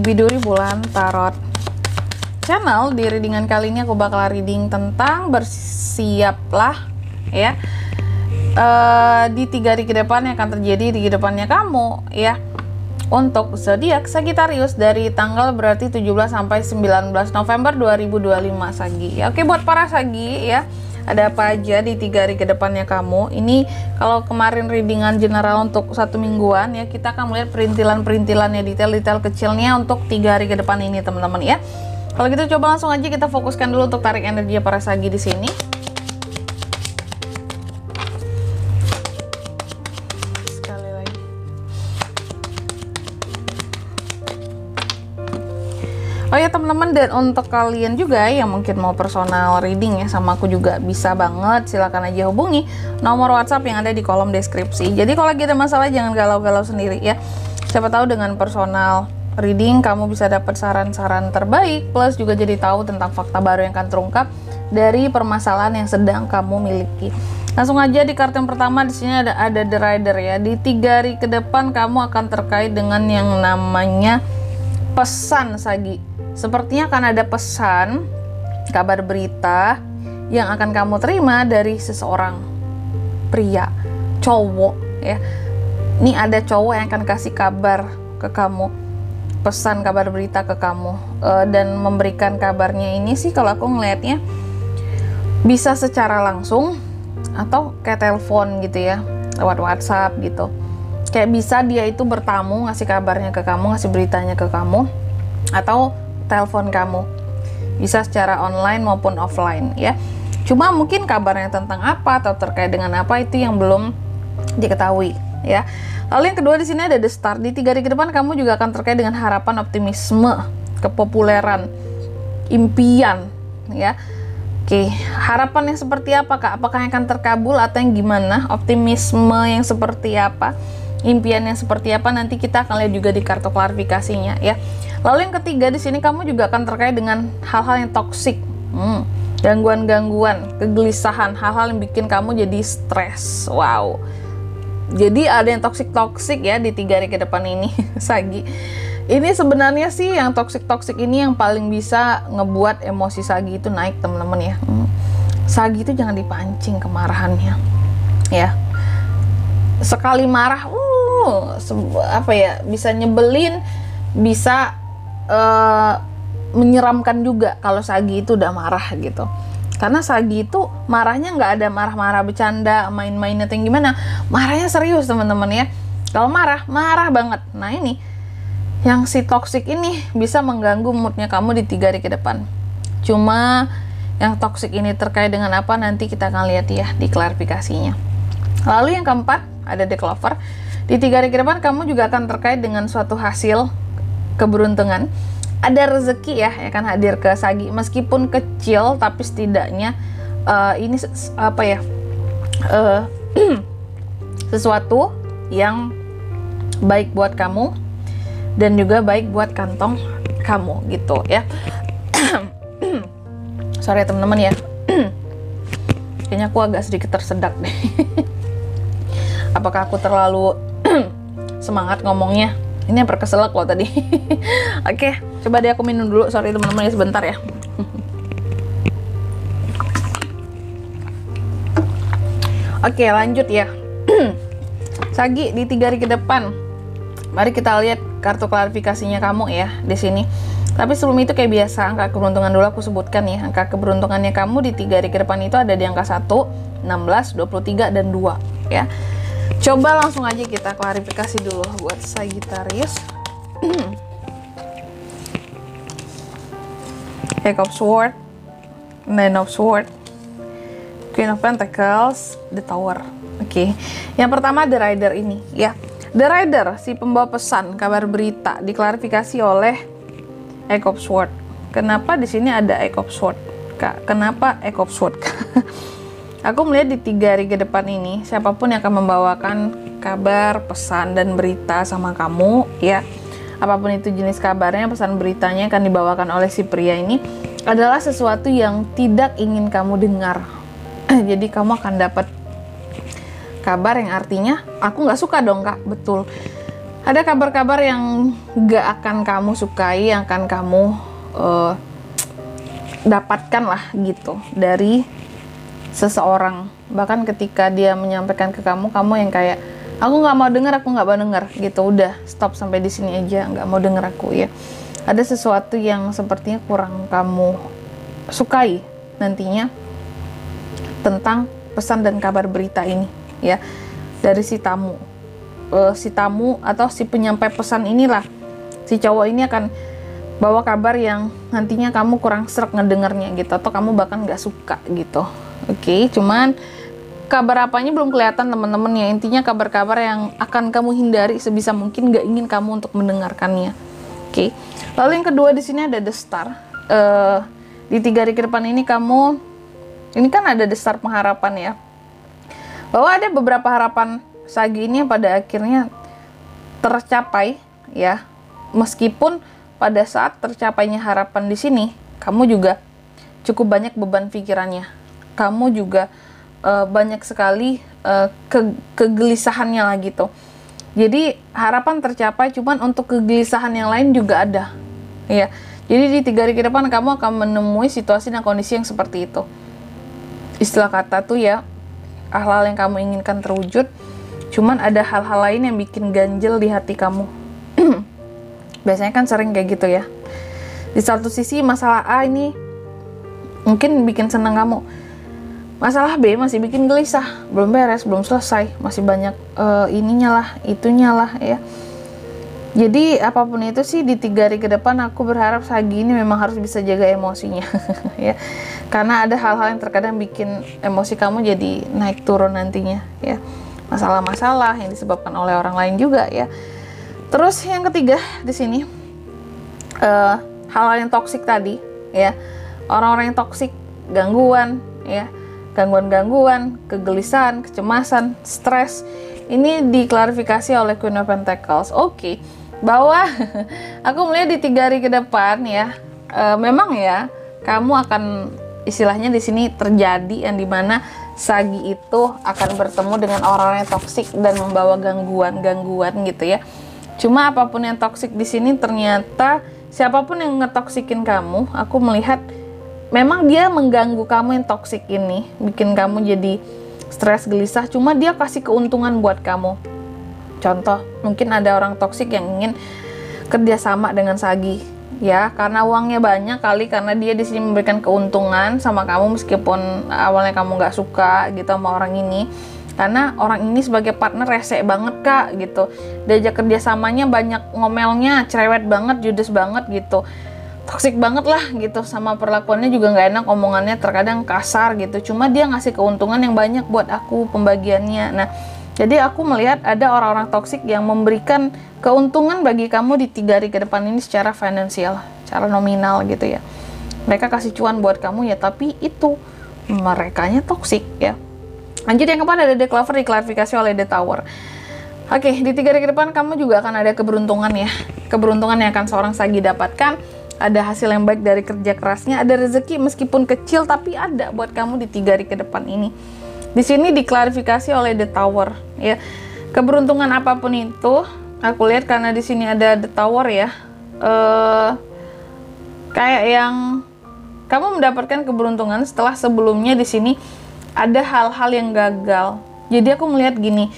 Biduri Bulan Tarot Channel. Di readingan kali ini aku bakal reading tentang bersiaplah ya, di 3 hari ke depan yang akan terjadi di kedepannya kamu ya, untuk zodiak Sagittarius dari tanggal berarti 17 sampai 19 November 2025 Sagi ya. Oke, buat para Sagi ya, ada apa aja di 3 hari ke depannya kamu. Ini kalau kemarin readingan general untuk 1 mingguan ya, kita akan melihat perintilan-perintilannya, detail-detail kecilnya untuk 3 hari ke depan ini teman-teman ya. Kalau gitu coba langsung aja kita fokuskan dulu untuk tarik energi para Sagi di sini. Sekali lagi. Oh ya teman-teman, dan untuk kalian juga yang mungkin mau personal reading ya sama aku juga bisa banget, silakan aja hubungi nomor WhatsApp yang ada di kolom deskripsi. Jadi kalau lagi ada masalah jangan galau-galau sendiri ya. Siapa tahu dengan personal reading kamu bisa dapat saran-saran terbaik, plus juga jadi tahu tentang fakta baru yang akan terungkap dari permasalahan yang sedang kamu miliki. Langsung aja di kartu yang pertama di sini ada The Rider ya. Di 3 hari ke depan kamu akan terkait dengan yang namanya pesan Sagi. Sepertinya akan ada pesan, kabar berita yang akan kamu terima dari seseorang pria, cowok ya. Ini ada cowok yang akan kasih kabar ke kamu, pesan kabar berita ke kamu, dan memberikan kabarnya ini sih kalau aku ngelihatnya bisa secara langsung atau kayak telepon gitu ya, lewat WhatsApp gitu. Kayak bisa dia itu bertamu ngasih kabarnya ke kamu, ngasih beritanya ke kamu, atau telepon kamu, bisa secara online maupun offline ya. Cuma mungkin kabarnya tentang apa atau terkait dengan apa itu yang belum diketahui ya. Lalu yang kedua di sini ada The Star. Di 3 hari ke depan kamu juga akan terkait dengan harapan, optimisme, kepopuleran, impian ya. Oke, harapan yang seperti apa Kak? Apakah yang akan terkabul atau yang gimana? Optimisme yang seperti apa? Impian yang seperti apa? Nanti kita akan lihat juga di kartu klarifikasinya ya. Lalu yang ketiga di sini kamu juga akan terkait dengan hal-hal yang toksik, gangguan-gangguan, kegelisahan, hal-hal yang bikin kamu jadi stres. Wow. Jadi ada yang toksik-toksik ya di 3 hari ke depan ini Sagi. Ini sebenarnya sih yang toksik-toksik ini yang paling bisa ngebuat emosi Sagi itu naik teman-teman ya. Sagi itu jangan dipancing kemarahannya ya. Sekali marah, apa ya, bisa nyebelin, bisa menyeramkan juga kalau Sagi itu udah marah gitu. Karena Sagi itu marahnya nggak ada marah-marah bercanda, main-main atau yang gimana. Marahnya serius teman-teman ya. Kalau marah, marah banget. Nah ini, yang si toxic ini bisa mengganggu moodnya kamu di 3 hari ke depan. Cuma yang toxic ini terkait dengan apa nanti kita akan lihat ya di klarifikasinya. Lalu yang keempat ada The Clover. Di 3 hari ke depan kamu juga akan terkait dengan suatu hasil keberuntungan. Ada rezeki ya akan hadir ke Sagi, meskipun kecil tapi setidaknya ini apa ya, sesuatu yang baik buat kamu dan juga baik buat kantong kamu gitu ya. Sorry teman-teman ya. Kayaknya aku agak sedikit tersedak deh. Apakah aku terlalu semangat ngomongnya? Ini yang perkeselak loh tadi. Oke, coba deh aku minum dulu. Sorry teman-teman ya, sebentar ya. Oke, lanjut ya. Sagi di 3 hari ke depan. Mari kita lihat kartu klarifikasinya kamu ya di sini. Tapi sebelum itu kayak biasa, angka keberuntungan dulu aku sebutkan ya. Angka keberuntungannya kamu di 3 hari ke depan itu ada di angka 1, 16, 23, dan 2 ya. Coba langsung aja kita klarifikasi dulu buat Sagittarius. Eight of Swords, Nine of Swords, Queen of Pentacles, The Tower. Oke. Yang pertama The Rider ini ya. The Rider, si pembawa pesan, kabar berita, diklarifikasi oleh Eight of Swords. Kenapa di sini ada Eight of Swords, Kak? Kenapa Eight of Swords? Aku melihat di 3 hari ke depan ini, siapapun yang akan membawakan kabar, pesan, dan berita sama kamu, ya, apapun itu jenis kabarnya, pesan beritanya akan dibawakan oleh si pria ini, adalah sesuatu yang tidak ingin kamu dengar. Jadi kamu akan dapat kabar yang artinya, aku nggak suka dong Kak, betul. Ada kabar-kabar yang gak akan kamu sukai, yang akan kamu dapatkan lah gitu dari seseorang. Bahkan ketika dia menyampaikan ke kamu, kamu yang kayak, aku nggak mau dengar, aku nggak mau dengar gitu. Udah stop sampai di sini aja, nggak mau dengar aku ya. Ada sesuatu yang sepertinya kurang kamu sukai nantinya tentang pesan dan kabar berita ini ya, dari si tamu atau si penyampai pesan inilah. Si cowok ini akan bawa kabar yang nantinya kamu kurang srek ngedengernya gitu, atau kamu bahkan nggak suka gitu. Oke, cuman kabar apanya belum kelihatan teman-teman ya. Intinya kabar-kabar yang akan kamu hindari sebisa mungkin, gak ingin kamu untuk mendengarkannya. Oke. Lalu yang kedua di sini ada The Star. Di 3 hari ke depan ini kamu, ini kan ada The Star pengharapan ya, bahwa ada beberapa harapan Sagi ini yang pada akhirnya tercapai ya. Meskipun pada saat tercapainya harapan di sini, kamu juga cukup banyak beban pikirannya. Kamu juga banyak sekali kegelisahannya lah gitu. Jadi harapan tercapai, cuman untuk kegelisahan yang lain juga ada ya. Jadi di 3 hari ke depan kamu akan menemui situasi dan kondisi yang seperti itu. Istilah kata tuh ya, hal-hal yang kamu inginkan terwujud, cuman ada hal-hal lain yang bikin ganjel di hati kamu. Biasanya kan sering kayak gitu ya. Di satu sisi masalah A ini mungkin bikin senang kamu, masalah B masih bikin gelisah, belum beres, belum selesai, masih banyak ininya lah, itunya lah ya. Jadi apapun itu sih, di 3 hari ke depan aku berharap Sagi ini memang harus bisa jaga emosinya ya. Karena ada hal-hal yang terkadang bikin emosi kamu jadi naik turun nantinya ya. Masalah-masalah yang disebabkan oleh orang lain juga ya. Terus yang ketiga di sini hal-hal yang toksik tadi ya. Orang-orang yang toksik, gangguan ya. Gangguan-gangguan, kegelisahan, kecemasan, stres, ini diklarifikasi oleh Queen of Pentacles. Oke, bahwa aku melihat di 3 hari ke depan ya, memang ya kamu akan istilahnya di sini terjadi yang dimana Sagi itu akan bertemu dengan orang-orang yang toksik dan membawa gangguan gitu ya. Cuma apapun yang toksik di sini, ternyata siapapun yang ngetoksikin kamu, aku melihat memang dia mengganggu kamu yang toksik ini, bikin kamu jadi stres, gelisah, cuma dia kasih keuntungan buat kamu. Contoh, mungkin ada orang toksik yang ingin kerjasama dengan Sagi ya, karena uangnya banyak kali, karena dia di sini memberikan keuntungan sama kamu meskipun awalnya kamu nggak suka gitu sama orang ini. Karena orang ini sebagai partner rese banget kak gitu, diajak kerjasamanya banyak ngomelnya, cerewet banget, judes banget gitu, toksik banget lah gitu, sama perlakuannya juga nggak enak, omongannya terkadang kasar gitu. Cuma dia ngasih keuntungan yang banyak buat aku pembagiannya. Nah, jadi aku melihat ada orang-orang toksik yang memberikan keuntungan bagi kamu di 3 hari ke depan ini secara finansial, secara nominal gitu ya. Mereka kasih cuan buat kamu ya, tapi itu merekanya toksik ya. Lanjut yang keempat ada The Clover, diklarifikasi oleh The Tower. Oke, di 3 hari ke depan kamu juga akan ada keberuntungan ya. Keberuntungan yang akan seorang Sagi dapatkan. Ada hasil yang baik dari kerja kerasnya, ada rezeki meskipun kecil tapi ada buat kamu di 3 hari ke depan ini. Di sini diklarifikasi oleh The Tower ya. Keberuntungan apapun itu, aku lihat karena di sini ada The Tower ya. Kayak yang kamu mendapatkan keberuntungan setelah sebelumnya di sini ada hal-hal yang gagal. Jadi aku melihat gini,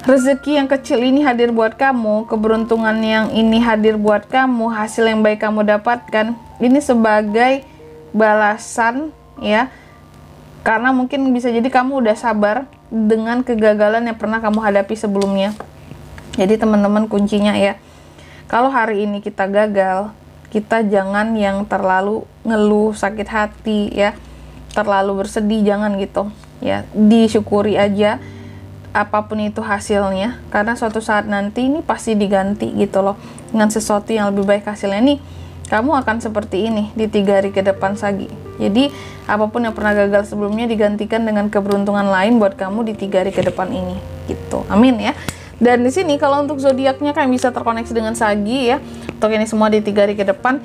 rezeki yang kecil ini hadir buat kamu, keberuntungan yang ini hadir buat kamu, hasil yang baik kamu dapatkan, ini sebagai balasan ya. Karena mungkin bisa jadi kamu udah sabar dengan kegagalan yang pernah kamu hadapi sebelumnya. Jadi teman-teman, kuncinya ya, kalau hari ini kita gagal, kita jangan yang terlalu ngeluh, sakit hati ya, terlalu bersedih, jangan gitu ya. Disyukuri aja apapun itu hasilnya, karena suatu saat nanti ini pasti diganti gitu loh dengan sesuatu yang lebih baik hasilnya. Nih, kamu akan seperti ini di 3 hari ke depan Sagi. Jadi apapun yang pernah gagal sebelumnya digantikan dengan keberuntungan lain buat kamu di 3 hari ke depan ini gitu. Amin ya. Dan di sini kalau untuk zodiaknya kan bisa terkoneksi dengan Sagi ya. Untuk ini semua di 3 hari ke depan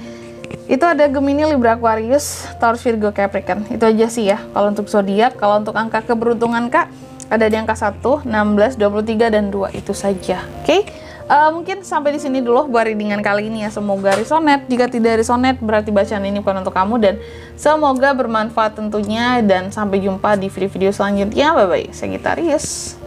itu ada Gemini, Libra, Aquarius, Taurus, Virgo, Capricorn. Itu aja sih ya kalau untuk zodiak. Kalau untuk angka keberuntungan Kak, ada di angka 1, 16, 23, dan 2. Itu saja. Oke? Mungkin sampai di sini dulu buat readingan kali ini ya. Semoga resonate. Jika tidak resonate berarti bacaan ini bukan untuk kamu, dan semoga bermanfaat tentunya, dan sampai jumpa di video-video selanjutnya. Bye bye. Sagittarius.